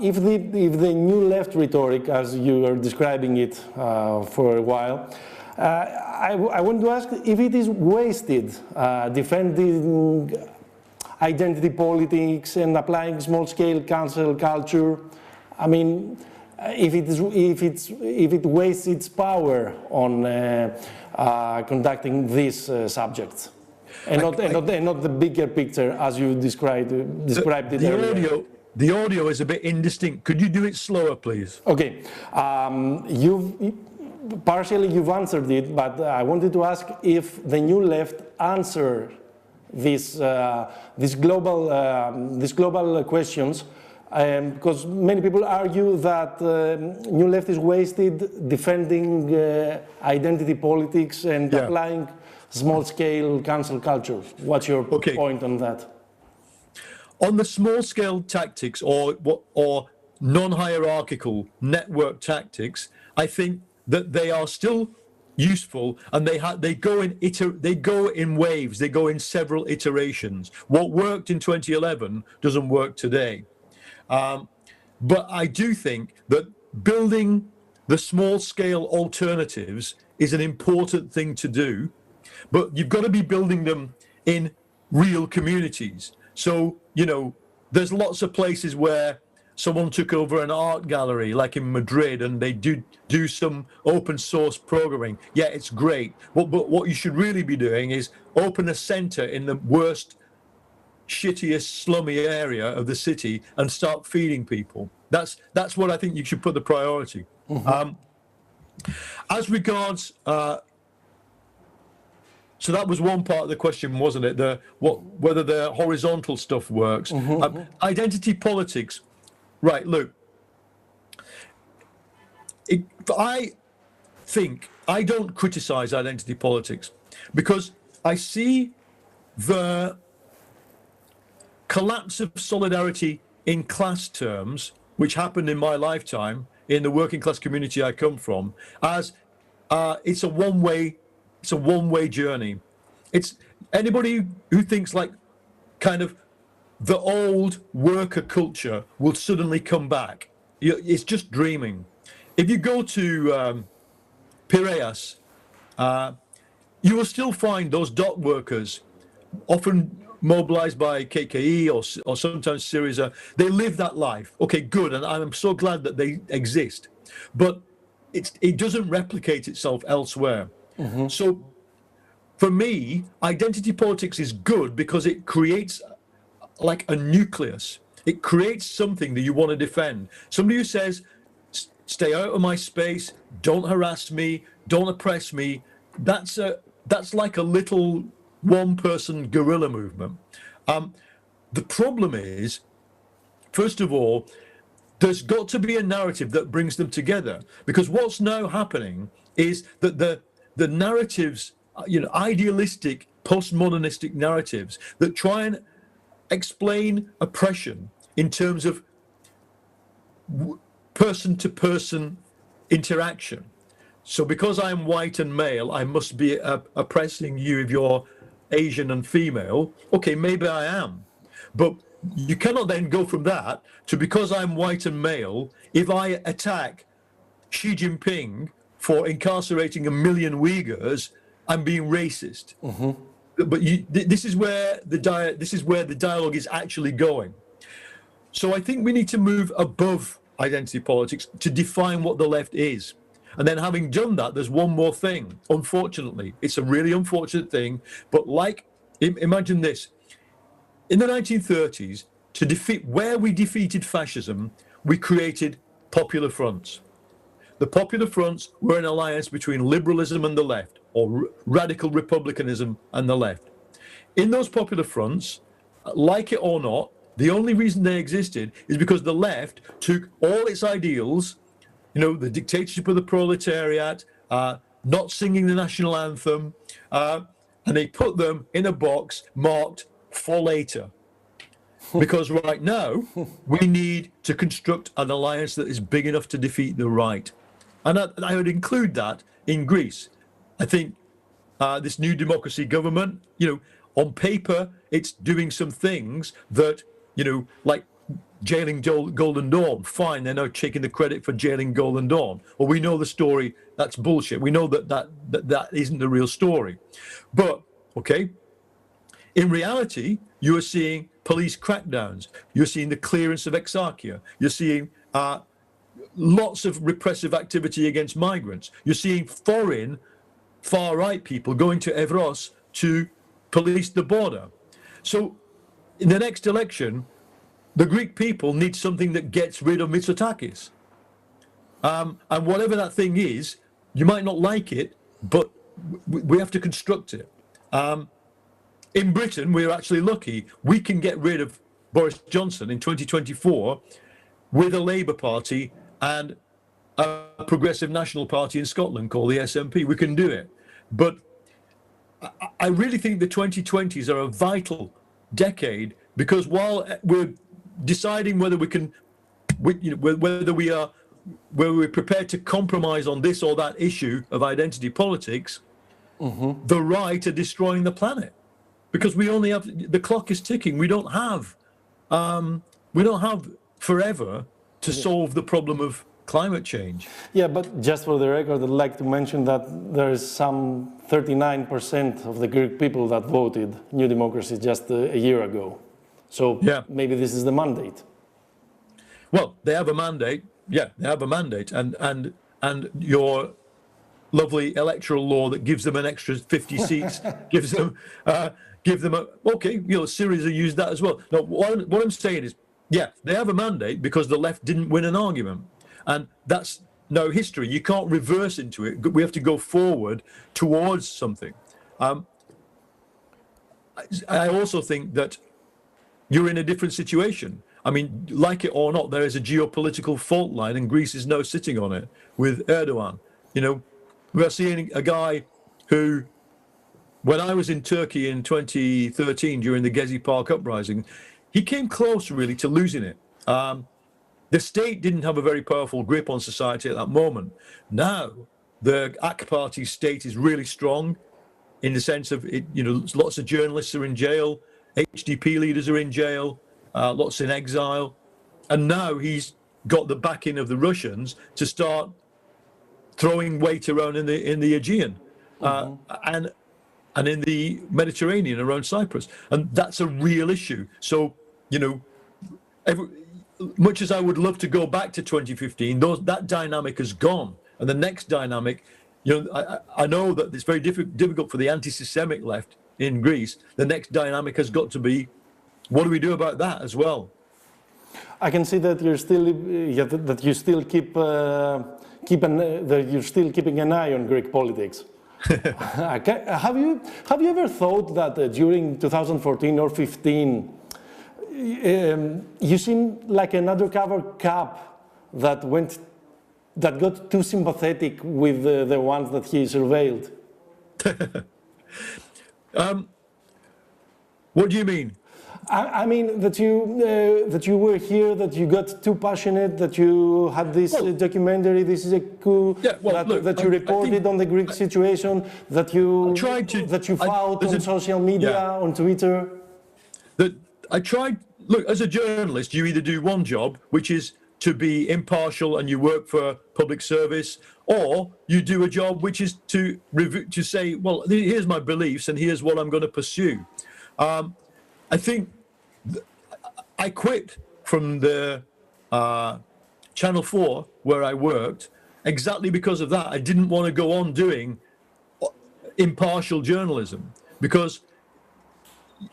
If the new left rhetoric, as you are describing it for a while, I want to ask if it is wasted defending identity politics and applying small-scale cancel culture. I mean, if it wastes its power on conducting these subjects. And not the bigger picture as you described it earlier. The audio is a bit indistinct. Could you do it slower, please? Okay. You've answered it, but I wanted to ask if the new left answer these global questions Because many people argue that New Left is wasted defending identity politics and applying small-scale cancel culture. What's your point on that? On the small-scale tactics or non-hierarchical network tactics, I think that they are still useful, and they go in waves. They go in several iterations. What worked in 2011 doesn't work today. But I do think that building the small-scale alternatives is an important thing to do, but you've got to be building them in real communities. So, you know, there's lots of places where someone took over an art gallery, like in Madrid, and they do some open source programming. Yeah, it's great. But what you should really be doing is open a center in the worst, shittiest, slummy area of the city and start feeding people. That's what I think you should put the priority. As regards, so that was one part of the question, wasn't it? Whether the horizontal stuff works. Identity politics. Right, look, I think I don't criticize identity politics because I see the collapse of solidarity in class terms, which happened in my lifetime in the working class community I come from, as it's a one-way journey. It's anybody who thinks like kind of the old worker culture will suddenly come back. It's just dreaming. If you go to Piraeus, you will still find those dock workers, often mobilized by KKE or sometimes Syriza. They live that life. Okay, good, and I'm so glad that they exist. But it doesn't replicate itself elsewhere. So for me, identity politics is good because it creates like a nucleus. It creates something that you want to defend. Somebody who says, stay out of my space, don't harass me, don't oppress me. That's like a little one-person guerrilla movement. The problem is, first of all, there's got to be a narrative that brings them together, because what's now happening is that the narratives, you know, idealistic, postmodernistic narratives that try and explain oppression in terms of person-to-person interaction. So because I'm white and male, I must be oppressing you if you're Asian and female. Okay, maybe I am. But you cannot then go from that to, because I'm white and male, if I attack Xi Jinping for incarcerating 1 million Uyghurs, I'm being racist. But this is where the dialogue is actually going. So I think we need to move above identity politics to define what the left is. And then having done that, there's one more thing. Unfortunately, it's a really unfortunate thing, but like, imagine this. In the 1930s, where we defeated fascism, we created popular fronts. The popular fronts were an alliance between liberalism and the left, or radical republicanism and the left. In those popular fronts, like it or not, the only reason they existed is because the left took all its ideals, you know, the dictatorship of the proletariat, not singing the national anthem, and they put them in a box marked for later. Because right now, we need to construct an alliance that is big enough to defeat the right. And I would include that in Greece. I think this new democracy government, you know, on paper, it's doing some things that, you know, like jailing Golden Dawn. Fine, they're now taking the credit for jailing Golden Dawn. Well, we know the story, that's bullshit. We know that isn't the real story. But, okay, in reality, you are seeing police crackdowns. You're seeing the clearance of Exarchia. You're seeing lots of repressive activity against migrants. You're seeing foreign far-right people going to Evros to police the border. So in the next election, the Greek people need something that gets rid of Mitsotakis. And whatever that thing is, you might not like it, but we have to construct it. In Britain, we're actually lucky. We can get rid of Boris Johnson in 2024 with a Labour Party and a progressive national party in Scotland called the SNP. We can do it. But I really think the 2020s are a vital decade, because while we're deciding whether we can, whether we're prepared to compromise on this or that issue of identity politics, the right are destroying the planet, because we only have, the clock is ticking. We don't have forever to solve the problem of climate change. Yeah, but just for the record, I'd like to mention that there is some 39% of the Greek people that voted New Democracy just a year ago. So maybe this is the mandate. Well, they have a mandate. Yeah, they have a mandate, and your lovely electoral law that gives them an extra 50 seats give them a, okay, Syriza used that as well. No, what I'm saying is, yeah, they have a mandate because the left didn't win an argument, and that's no history. You can't reverse into it. We have to go forward towards something. I also think that you're in a different situation. I mean, like it or not, there is a geopolitical fault line, and Greece is now sitting on it with Erdogan. We are seeing a guy who, when I was in Turkey in 2013 during the Gezi Park uprising, he came close really to losing it. The state didn't have a very powerful grip on society at that moment. Now, the AK Party state is really strong in the sense of it, lots of journalists are in jail, HDP leaders are in jail, lots in exile, and now he's got the backing of the Russians to start throwing weight around in the Aegean and in the Mediterranean around Cyprus, and that's a real issue. So much as I would love to go back to 2015, that dynamic has gone, and the next dynamic, I know that it's very difficult for the anti-systemic left in Greece. The next dynamic has got to be, what do we do about that as well? I can see that you're still keeping an eye on Greek politics. Have you ever thought that during 2014 or 15 you seem like an undercover cop that got too sympathetic with the ones that he surveilled? What do you mean? I mean that you were here, that you got too passionate, that you had this documentary, this is a coup, that you reported on the Greek situation, that you fought on social media, on Twitter. I tried. Look, as a journalist, you either do one job, which is to be impartial and you work for public service, or you do a job which is to say, well, here's my beliefs and here's what I'm going to pursue. I think I quit from the Channel 4 where I worked exactly because of that. I didn't want to go on doing impartial journalism, because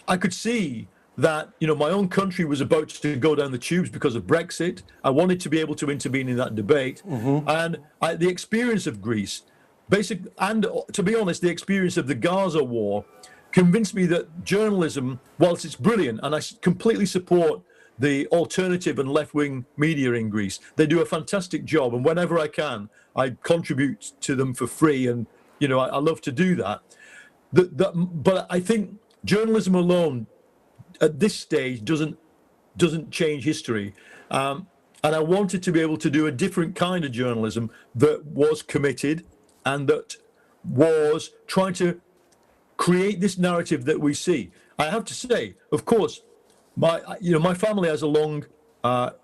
I could see that my own country was about to go down the tubes because of Brexit. I wanted to be able to intervene in that debate, and the experience of Greece, and to be honest, the experience of the Gaza war convinced me that journalism, whilst it's brilliant, and I completely support the alternative and left-wing media in Greece, they do a fantastic job, and whenever I can, I contribute to them for free, and I love to do that. But I think journalism alone at this stage doesn't change history, and I wanted to be able to do a different kind of journalism that was committed and that was trying to create this narrative that we see. I have to say, of course, my family has a long it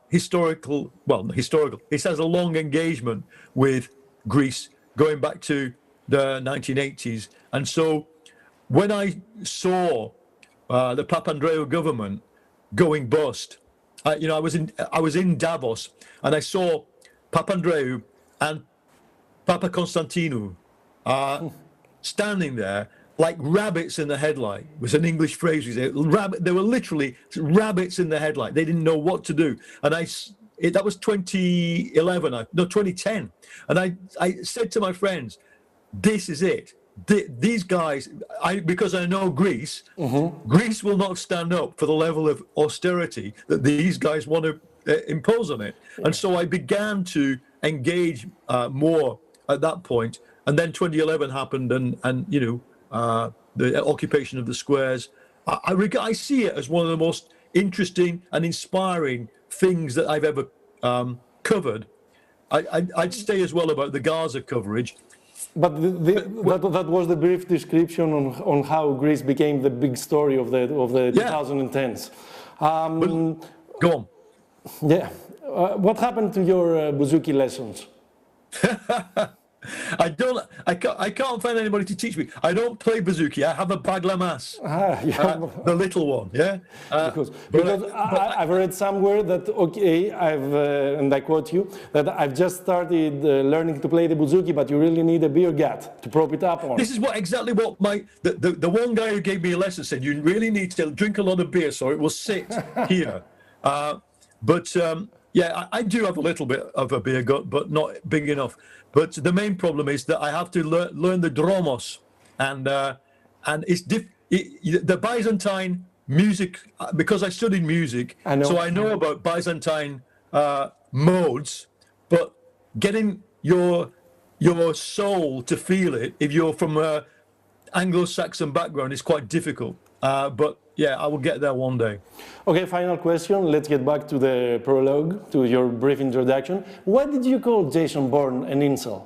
has a long engagement with Greece going back to the 1980s, and so when I saw the Papandreou government going bust, I was in Davos, and I saw Papandreou and Papa Constantinou standing there like rabbits in the headlight. It was an English phrase we say. They were literally rabbits in the headlight. They didn't know what to do. And that was 2010. And I said to my friends, this is it. These guys, because I know Greece, Greece will not stand up for the level of austerity that these guys want to impose on it. And so I began to engage more at that point. And then 2011 happened, and the occupation of the squares. I see it as one of the most interesting and inspiring things that I've ever covered. I'd say as well about the Gaza coverage. But that was the brief description on how Greece became the big story of the 2010s. Go on. Yeah. What happened to your bouzouki lessons? I can't find anybody to teach me. I don't play bouzouki. I have a baglamas, the little one. Yeah. Because I've read somewhere that and I quote you, that I've just started learning to play the bouzouki, but you really need a beer gut to prop it up on. This is exactly what the one guy who gave me a lesson said. You really need to drink a lot of beer so it will sit here. Yeah, I do have a little bit of a beer gut, but not big enough. But the main problem is that I have to learn the dromos, and it's the Byzantine music, because I studied music, so I know about Byzantine modes, but getting your soul to feel it, if you're from an Anglo-Saxon background, is quite difficult. But yeah, I will get there one day. Okay, final question. Let's get back to the prologue, to your brief introduction. Why did you call Jason Bourne an incel?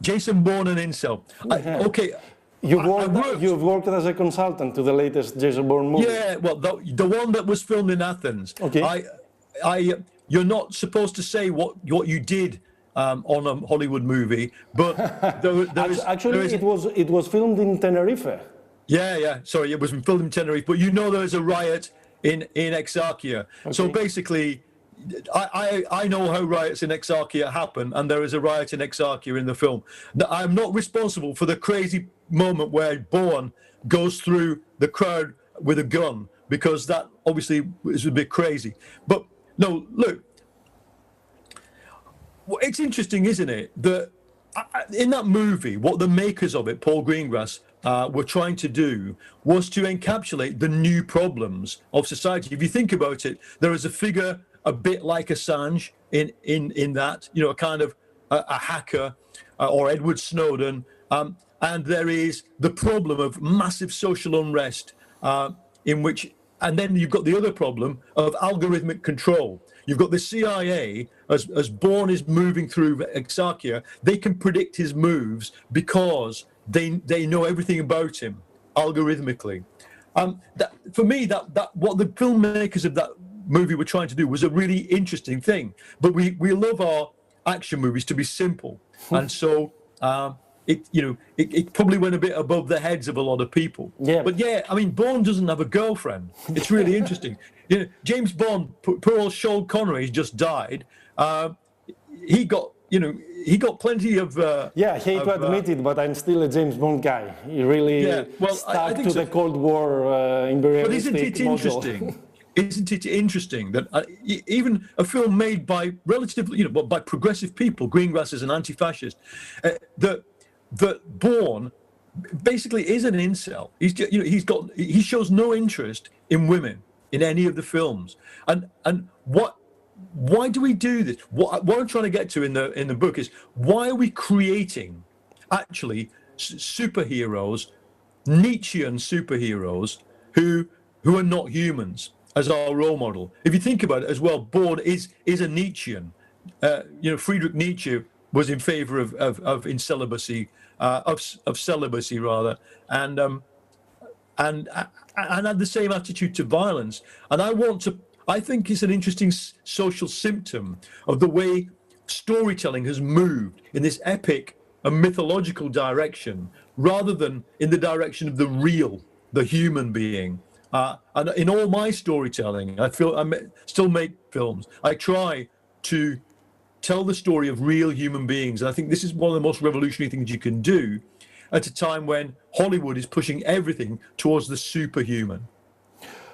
Jason Bourne an incel. Okay. You've worked as a consultant to the latest Jason Bourne movie. Yeah, well, the one that was filmed in Athens. Okay. You're not supposed to say what you did on a Hollywood movie, but it was filmed in Tenerife. Yeah. Sorry, it was filmed in Tenerife, but there is a riot in Exarchia. Okay. So basically, I know how riots in Exarchia happen, and there is a riot in Exarchia in the film. I'm not responsible for the crazy moment where Bourne goes through the crowd with a gun, because that obviously is a bit crazy. But no, look, it's interesting, isn't it, that in that movie, what the makers of it, Paul Greengrass, were trying to do was to encapsulate the new problems of society. If you think about it, there is a figure a bit like Assange in that, a kind of a hacker, or Edward Snowden, and there is the problem of massive social unrest, and then you've got the other problem of algorithmic control. You've got the CIA, as Bourne is moving through Exarchia, they can predict his moves because they know everything about him algorithmically. For me, that what the filmmakers of that movie were trying to do was a really interesting thing. But we love our action movies to be simple, and so it probably went a bit above the heads of a lot of people. Yeah. But yeah, I mean, Bourne doesn't have a girlfriend. It's really interesting. James Bond, poor old Sean Connery, just died. He got plenty of. I hate to admit it, but I'm still a James Bond guy. He really stuck to the Cold War imperialistic But isn't it interesting? Isn't it interesting that even a film made by relatively, by progressive people, Greengrass is an anti-fascist, that Bourne basically is an incel. He shows no interest in women in any of the films, and why do we do this? What I'm trying to get to in the book is, why are we creating actually superheroes, Nietzschean superheroes who are not humans as our role model? If you think about it as well, Bourne is a Nietzschean. Friedrich Nietzsche was in favor of incelibacy, of celibacy rather, and had the same attitude to violence. And I think it's an interesting social symptom of the way storytelling has moved in this epic and mythological direction, rather than in the direction of the real, the human being. And in all my storytelling, I still make films. I try to tell the story of real human beings. And I think this is one of the most revolutionary things you can do at a time when Hollywood is pushing everything towards the superhuman.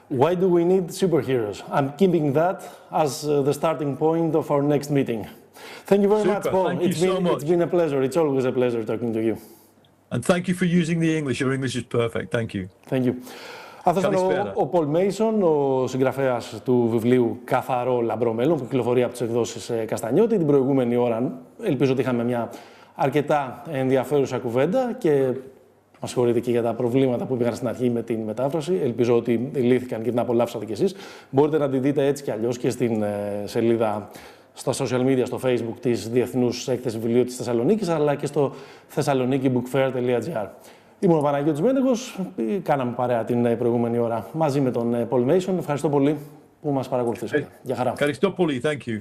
Why do we need superheroes? I'm keeping that as the starting point of our next meeting. Thank you very much, Paul. Thank you so much. It's been a pleasure. It's always a pleasure talking to you. And thank you for using the English. Your English is perfect. Thank you. Thank you. Αυτός ήταν ο Πολ Μέισον, ο συγγραφέας του βιβλίου «Καθαρό, λαμπρό, μέλλον», που κυκλοφορεί από τις εκδόσεις Καστανιώτη. Την προηγούμενη ώρα ελπίζω ότι είχαμε μια αρκετά ενδιαφέρουσα κουβέντα και μας συγχωρείτε και για τα προβλήματα που υπήρχαν στην αρχή με την μετάφραση. Ελπίζω ότι λύθηκαν και την απολαύσατε κι εσείς. Μπορείτε να τη δείτε έτσι κι αλλιώς και στην σελίδα στα social media, στο Facebook της Διεθνούς Έκθεσης Βιβλίου της Θεσσαλονίκης, αλλά και στο thessalonikibookfair.gr. Ήμουν ο Παναγιώτης Μένεγος, κάναμε παρέα την προηγούμενη ώρα μαζί με τον Πολ Μέισον. Ευχαριστώ πολύ που μας παρακολουθήσατε. Γεια χαρά. Ευχαριστώ πολύ, thank you.